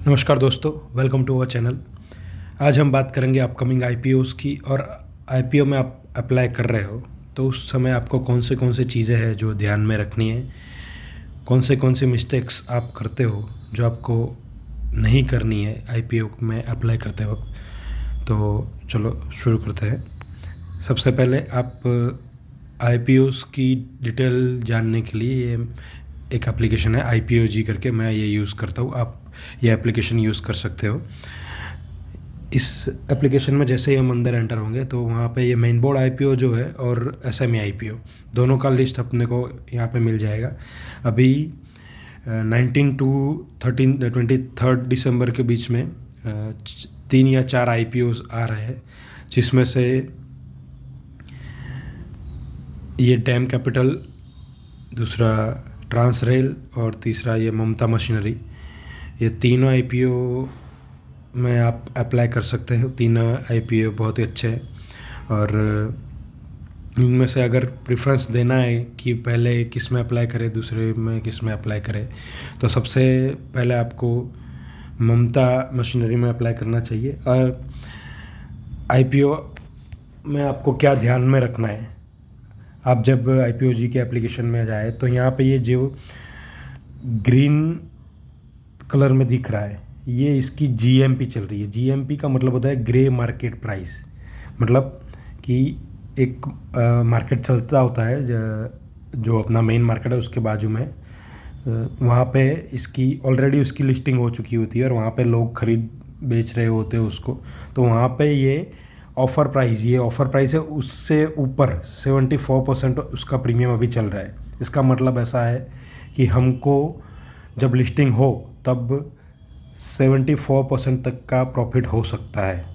नमस्कार दोस्तों, welcome to our channel. आज हम बात करेंगे अपकमिंग आईपीओज़ की। और आईपीओ में आप अप्लाई कर रहे हो तो उस समय आपको कौन से चीज़ें हैं जो ध्यान में रखनी है, कौन से मिस्टेक्स आप करते हो जो आपको नहीं करनी है आईपीओ में अप्लाई करते वक्त। तो चलो शुरू करते हैं। सबसे पहले आप आईपीओज़ की डिटेल जानने के लिए ये एक एप्लीकेशन है आईपीओजी करके, मैं ये यूज़ करता हूँ। आप ये एप्लीकेशन यूज़ कर सकते हो। इस एप्लीकेशन में जैसे ही हम अंदर एंटर होंगे तो वहाँ पे ये मेन बोर्ड आईपीओ जो है और एसएमई आईपीओ दोनों का लिस्ट अपने को यहाँ पे मिल जाएगा। अभी 19 टू 23 दिसंबर के बीच में 3 या 4 आईपीओज आ रहे हैं, जिसमें से ये डैम कैपिटल, दूसरा ट्रांस रेल और तीसरा ये ममता मशीनरी। ये तीनों आईपीओ में आप अप्लाई कर सकते हैं। तीनों आईपीओ बहुत ही अच्छे हैं और इनमें से अगर प्रेफरेंस देना है कि पहले किस में अप्लाई करें, दूसरे में किस में अप्लाई करें, तो सबसे पहले आपको ममता मशीनरी में अप्लाई करना चाहिए। और आईपीओ में आपको क्या ध्यान में रखना है, आप जब आईपीओजी के एप्लीकेशन में जाए तो यहाँ पे ये जो ग्रीन कलर में दिख रहा है ये इसकी जीएमपी चल रही है। जीएमपी का मतलब होता है ग्रे मार्केट प्राइस, मतलब कि एक मार्केट चलता होता है जो अपना मेन मार्केट है उसके बाजू में, वहाँ पे इसकी ऑलरेडी उसकी लिस्टिंग हो चुकी होती है और वहाँ पे लोग खरीद बेच रहे होते हैं उसको। तो वहाँ पे ये ऑफ़र प्राइस है, उससे ऊपर 74% उसका प्रीमियम अभी चल रहा है। इसका मतलब ऐसा है कि हमको जब लिस्टिंग हो तब 74% तक का प्रॉफिट हो सकता है।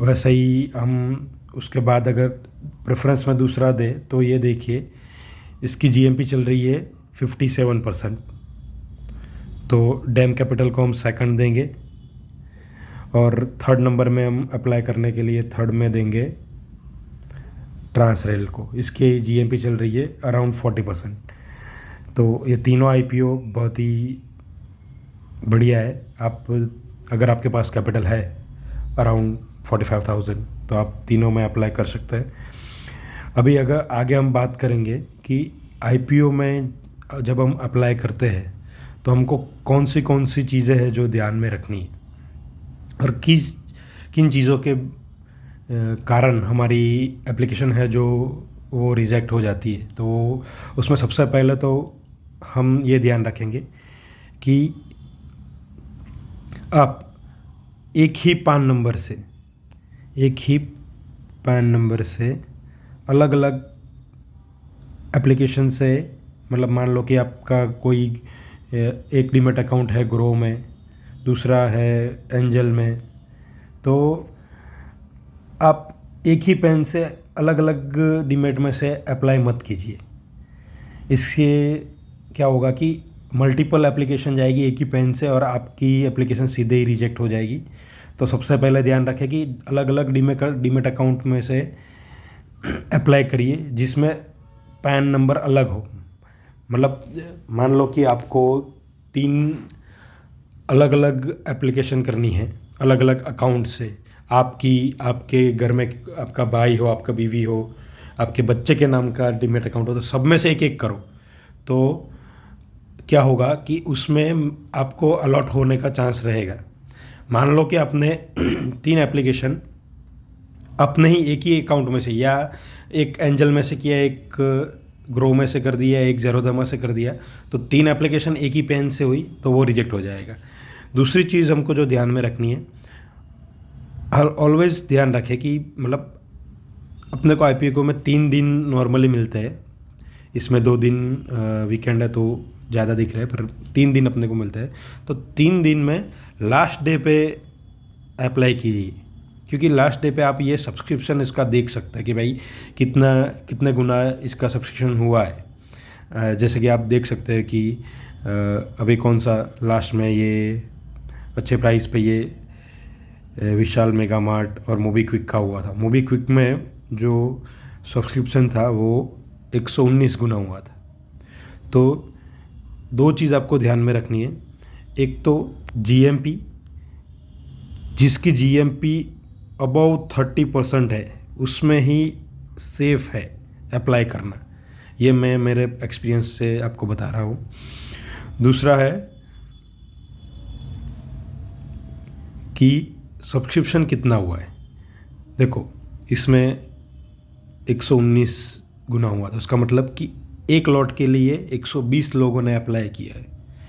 वैसे ही हम उसके बाद अगर प्रेफरेंस में दूसरा दे तो ये देखिए इसकी जीएमपी चल रही है 57%। तो डैम कैपिटल को हम सेकंड देंगे और थर्ड नंबर में हम अप्लाई करने के लिए थर्ड में देंगे ट्रांस रेल को। इसकी जीएमपी चल रही है अराउंड 40%। तो ये तीनों आईपीओ बहुत ही बढ़िया है। आप अगर आपके पास कैपिटल है अराउंड 45,000 तो आप तीनों में अप्लाई कर सकते हैं। अभी अगर आगे हम बात करेंगे कि आईपीओ में जब हम अप्लाई करते हैं तो हमको कौन सी चीज़ें हैं जो ध्यान में रखनी है और किन चीज़ों के कारण हमारी एप्लीकेशन है जो वो रिजेक्ट हो जाती है। तो उसमें सबसे पहले तो हम ये ध्यान रखेंगे कि आप एक ही पैन नंबर से अलग अलग एप्लीकेशन से, मतलब मान लो कि आपका कोई एक डीमेट अकाउंट है ग्रो में, दूसरा है एंजल में, तो आप एक ही पेन से अलग अलग डीमेट में से अप्लाई मत कीजिए। इससे क्या होगा कि मल्टीपल एप्लीकेशन जाएगी एक ही पेन से और आपकी एप्लीकेशन सीधे ही रिजेक्ट हो जाएगी। तो सबसे पहले ध्यान रखें कि अलग अलग डीमेट अकाउंट में से अप्लाई करिए जिसमें पैन नंबर अलग हो। मतलब मान लो कि आपको 3 अलग अलग एप्लीकेशन करनी है अलग अलग अकाउंट से। आपके घर में आपका भाई हो, आपका बीवी हो, आपके बच्चे के नाम का डीमेट अकाउंट हो, तो सब में से एक एक करो। तो क्या होगा कि उसमें आपको अलॉट होने का चांस रहेगा। मान लो कि आपने 3 एप्लीकेशन अपने ही एक ही अकाउंट में से, या एक एंजल में से किया, एक ग्रो में से कर दिया, एक ज़ेरोधा से कर दिया, तो 3 एप्लीकेशन एक ही पेन से हुई तो वो रिजेक्ट हो जाएगा। दूसरी चीज़ हमको जो ध्यान में रखनी है, ऑलवेज़ ध्यान रखें कि मतलब अपने को आईपीओ में 3 दिन नॉर्मली मिलते हैं। इसमें 2 दिन वीकेंड है तो ज़्यादा दिख रहा है, पर 3 दिन अपने को मिलते हैं। तो 3 दिन में लास्ट डे पे अप्लाई कीजिए, क्योंकि लास्ट डे पे आप ये सब्सक्रिप्शन इसका देख सकते हैं कि भाई कितने गुना इसका सब्सक्रिप्शन हुआ है। जैसे कि आप देख सकते हैं कि अभी कौन सा लास्ट में ये अच्छे प्राइस पे ये विशाल मेगा मार्ट और मोबीक्विक का हुआ था। मोबीक्विक में जो सब्सक्रिप्शन था वो 119 गुना हुआ था। तो 2 चीज़ आपको ध्यान में रखनी है। एक तो जीएमपी, जिसकी जीएमपी अबव 30% है, उसमें ही सेफ है अप्लाई करना। ये मैं मेरे एक्सपीरियंस से आपको बता रहा हूँ। दूसरा है कि सब्सक्रिप्शन कितना हुआ है। देखो, इसमें 119 गुना हुआ था, उसका मतलब कि एक लॉट के लिए 120 लोगों ने अप्लाई किया है।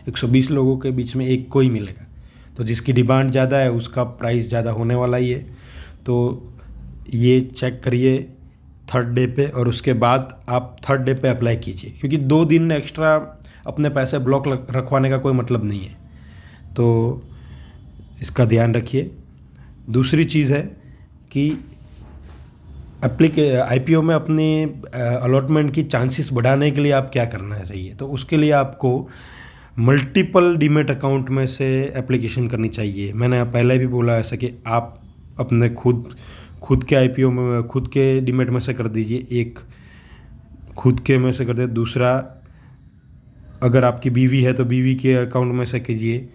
120 लोगों के बीच में एक को ही मिलेगा, तो जिसकी डिमांड ज़्यादा है उसका प्राइस ज़्यादा होने वाला ही है। तो ये चेक करिए थर्ड डे पे, और उसके बाद आप थर्ड डे पे अप्लाई कीजिए, क्योंकि 2 दिन एक्स्ट्रा अपने पैसे ब्लॉक रखवाने का कोई मतलब नहीं है। तो इसका ध्यान रखिए। दूसरी चीज़ है कि आईपीओ में अपनी अलॉटमेंट की चांसेस बढ़ाने के लिए आप क्या करना चाहिए। तो उसके लिए आपको मल्टीपल डीमेट अकाउंट में से एप्लीकेशन करनी चाहिए। मैंने पहले भी बोला ऐसा कि आप अपने खुद के आईपीओ में खुद के डीमेट में से कर दीजिए, एक खुद के में से कर दे। दूसरा, अगर आपकी बीवी है तो बीवी के अकाउंट में से कीजिए,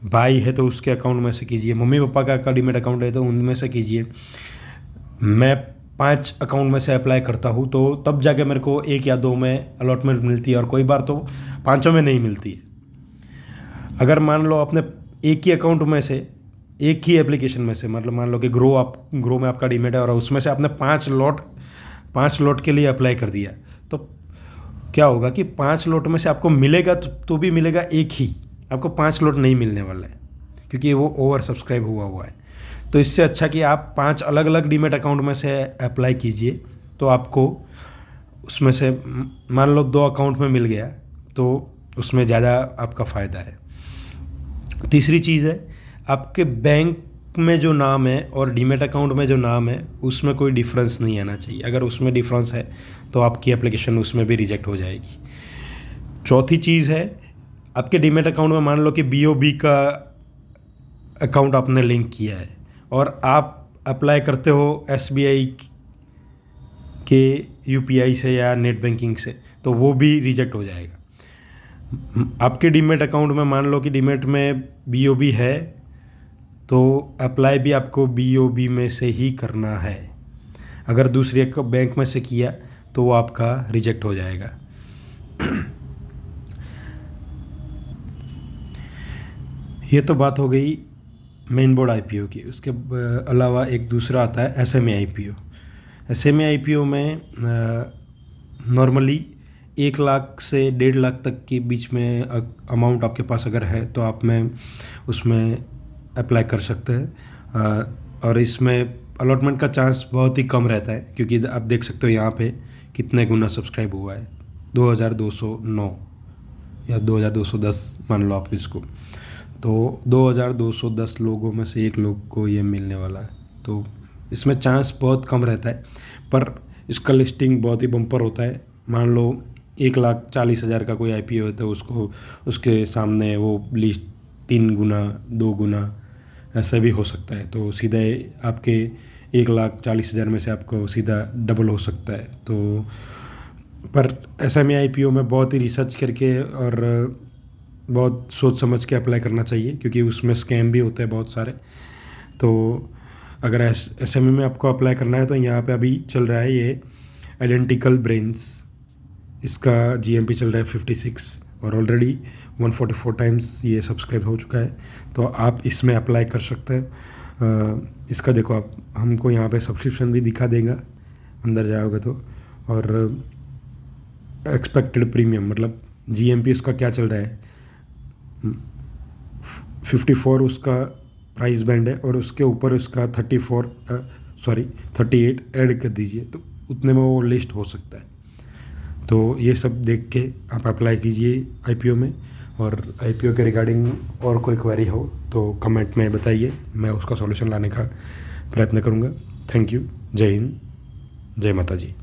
भाई है तो उसके अकाउंट में से कीजिए, मम्मी पापा का डीमेट अकाउंट है तो उनमें से कीजिए। मैं 5 अकाउंट में से अप्लाई करता हूँ, तो तब जाके मेरे को 1 या 2 में अलॉटमेंट मिलती है, और कोई बार तो 5 में नहीं मिलती है। अगर मान लो अपने एक ही अकाउंट में से, एक ही एप्लीकेशन में से, मतलब मान लो कि ग्रो में आपका डीमेट है और उसमें से आपने 5 लॉट के लिए अप्लाई कर दिया, तो क्या होगा कि 5 लॉट में से आपको मिलेगा तो भी मिलेगा एक ही, आपको 5 लॉट नहीं मिलने वाला है, क्योंकि वो ओवर सब्सक्राइब हुआ है। तो इससे अच्छा कि आप 5 अलग अलग डीमेट अकाउंट में से अप्लाई कीजिए, तो आपको उसमें से मान लो 2 अकाउंट में मिल गया, तो उसमें ज़्यादा आपका फ़ायदा है। तीसरी चीज़ है, आपके बैंक में जो नाम है और डीमेट अकाउंट में जो नाम है, उसमें कोई डिफरेंस नहीं आना चाहिए। अगर उसमें डिफरेंस है तो आपकी एप्लीकेशन उसमें भी रिजेक्ट हो जाएगी। चौथी चीज़ है, आपके डीमेट अकाउंट में मान लो कि बीओबी का अकाउंट आपने लिंक किया है और आप अप्लाई करते हो एसबीआई के यूपीआई से या नेट बैंकिंग से, तो वो भी रिजेक्ट हो जाएगा। आपके डीमेट अकाउंट में मान लो कि डीमेट में बीओबी है, तो अप्लाई भी आपको बीओबी में से ही करना है। अगर दूसरे बैंक में से किया तो वो आपका रिजेक्ट हो जाएगा। ये तो बात हो गई मेन बोर्ड आईपीओ की। उसके अलावा एक दूसरा आता है एसएमए आईपीओ। एसएमए आईपीओ में नॉर्मली 1 लाख से 1.5 लाख तक के बीच में अमाउंट आपके पास अगर है तो आप में उसमें अप्लाई कर सकते हैं। और इसमें अलॉटमेंट का चांस बहुत ही कम रहता है, क्योंकि आप देख सकते हो यहाँ पे कितने गुना सब्सक्राइब हुआ है, 2209 या 2210 मान लो आप इसको। तो 2210 लोगों में से एक लोग को ये मिलने वाला है, तो इसमें चांस बहुत कम रहता है। पर इसका लिस्टिंग बहुत ही बम्पर होता है। मान लो 1,40,000 का कोई आईपीओ है तो उसके सामने वो लिस्ट 3 गुना 2 गुना ऐसा भी हो सकता है, तो सीधे आपके 1,40,000 में से आपको सीधा डबल हो सकता है। तो पर एसएमए आईपीओ में बहुत ही रिसर्च करके और बहुत सोच समझ के अप्लाई करना चाहिए, क्योंकि उसमें स्कैम भी होते हैं बहुत सारे। तो अगर एसएमए में आपको अप्लाई करना है तो यहाँ पे अभी चल रहा है ये आइडेंटिकल ब्रेन्स, इसका जीएमपी चल रहा है 56 और ऑलरेडी 144 टाइम्स ये सब्सक्राइब हो चुका है, तो आप इसमें अप्लाई कर सकते हैं। इसका देखो, आप हमको यहाँ पे सब्सक्रिप्शन भी दिखा देगा अंदर जाओगे तो, और एक्सपेक्टेड प्रीमियम मतलब जीएमपी उसका क्या चल रहा है, 54 उसका प्राइस बैंड है, और उसके ऊपर उसका 38 ऐड कर दीजिए, तो उतने में वो लिस्ट हो सकता है। तो ये सब देख के आप अप्लाई कीजिए आईपीओ में। और आईपीओ के रिगार्डिंग और कोई क्वेरी हो तो कमेंट में बताइए, मैं उसका सॉल्यूशन लाने का प्रयत्न करूँगा। Thank you. जय हिंद, जय माता जी।